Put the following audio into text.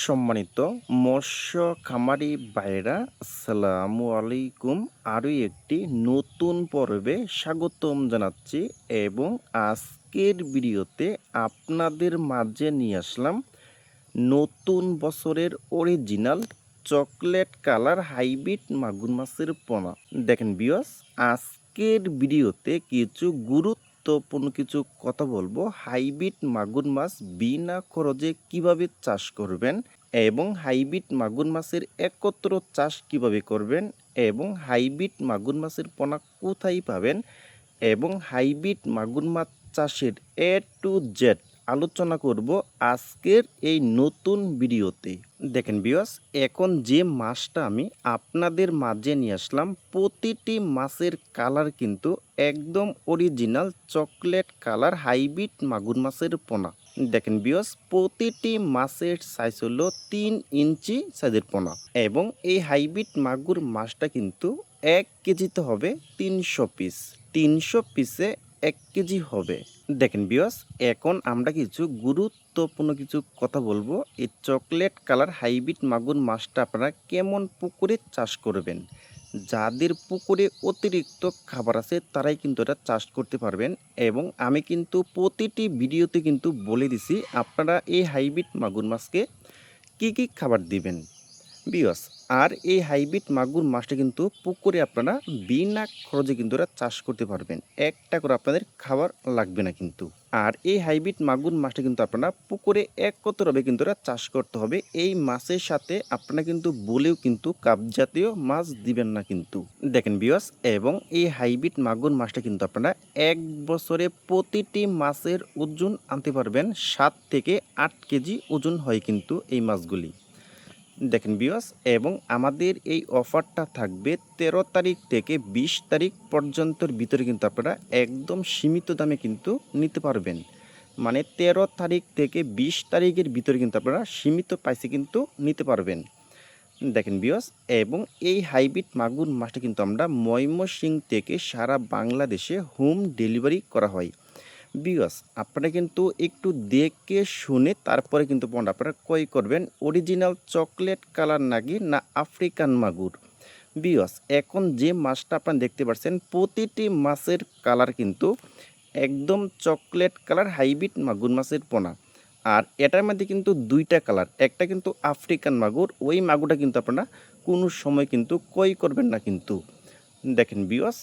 সম্মানিত মৎস্য খামারি ভাইরা, আসসালামু আলাইকুম। আরও একটি নতুন পর্বে স্বাগতম জানাচ্ছি এবং আজকের ভিডিওতে আপনাদের মাঝে নিয়ে আসলাম নতুন বছরের অরিজিনাল চকলেট কালার হাইব্রিড মাগুর মাছের পোনা। দেখেন ভিউয়ার্স, আজকের ভিডিওতে কিছু গুরুত্বপূর্ণ কিছু কথা বলবো। হাইব্রিড মাগুর মাছ বিনা খরচে কিভাবে চাষ করবেন এবং হাইব্রিড মাগুর মাছের একত্র চাষ কিভাবে করবেন এবং হাইব্রিড মাগুর মাছের পোনা কোথায় পাবেন এবং হাইব্রিড মাগুর মাছ চাষের এ টু জেড আলোচনা করব আজকের এই নতুন ভিডিওতে। দেখেন ভিউয়ার্স, এখন যে মাছটা আমি আপনাদের মাঝে নিয়ে আসলাম, প্রতিটি মাছের কালার কিন্তু একদম অরিজিনাল চকলেট কালার হাইব্রিড মাগুর মাছের পোনা। দেখেন ভিউয়ার্স, প্রতিটি মাছের সাইজ হলো 3 ইঞ্চি সাইজের পোনা এবং এই হাইব্রিড মাগুর মাছটা কিন্তু 1 কেজিতে হবে 300 পিস। 300 পিসে 1 কেজি হবে। দেখেন ভিউয়ার্স, এখন আমরা কিছু গুরুত্বপূর্ণ কিছু কথা বলবো। এই চকলেট কালার হাইব্রিড মাগুর মাছটা আপনারা কেমন পুকুরে চাষ করবেন। যাদের পুকুরে অতিরিক্ত খাবার আছে তারাই কিন্তু এটা চাষ করতে পারবেন এবং আমি কিন্তু প্রতিটি ভিডিওতে কিন্তু বলে দিছি আপনারা এই হাইব্রিড মাগুর মাছকে কি কি খাবার দিবেন ভিউয়ার্স। আর এই হাইব্রিড মাগুর মাছটা কিন্তু পুকুরে আপনারা বিনা খরচে কিন্তু এরা চাষ করতে পারবেন। একটা করে আপনাদের খাবার লাগবে না কিন্তু। আর এই হাইব্রিড মাগুর মাছটা কিন্তু আপনারা পুকুরে একত্রভাবে কিন্তু এরা চাষ করতে হবে। এই মাছের সাথে আপনারা কিন্তু বলেও কিন্তু কাপ জাতীয় মাছ দিবেন না কিন্তু। দেখেন ভিউয়ার্স, এবং এই হাইব্রিড মাগুর মাছটা কিন্তু আপনারা 1 বছরে প্রতিটি মাছের ওজন আনতে পারবেন 7 থেকে 8 কেজি ওজন হয় কিন্তু এই মাছগুলি। দেখেন ভিউয়ার্স, এবং আমাদের এই অফারটা থাকবে 13 তারিখ থেকে 20 তারিখ পর্যন্তর ভিতরে কিন্তু আপনারা একদম সীমিত দামে কিন্তু নিতে পারবেন। মানে 13 তারিখ থেকে 20 তারিখের ভিতরে কিন্তু আপনারা সীমিত প্রাইসে কিন্তু নিতে পারবেন। দেখেন ভিউয়ার্স, এবং এই হাইব্রিড মাগুর মাছটা কিন্তু আমরা ময়মনসিংহ থেকে সারা বাংলাদেশে হোম ডেলিভারি করা হয়। ভিউয়ার্স, আপনারা কিন্তু একটু দেখে শুনে তারপরে কিন্তু পণ্য আপনারা ক্রয় করবেন। অরিজিনাল চকলেট কালার নাকি না আফ্রিকান মাগুর। ভিউয়ার্স, এখন যে মাছটা আপনারা দেখতে পাচ্ছেন প্রতিটি মাছের কালার কিন্তু একদম চকলেট কালার হাইব্রিড মাগুর মাছের পোনা। আর এটার মধ্যে কিন্তু দুইটা কালার, একটা কিন্তু আফ্রিকান মাগুর, ওই মাগুরটা কিন্তু আপনারা কোনো সময় কিন্তু ক্রয় করবেন না কিন্তু। দেখেন ভিউয়ার্স,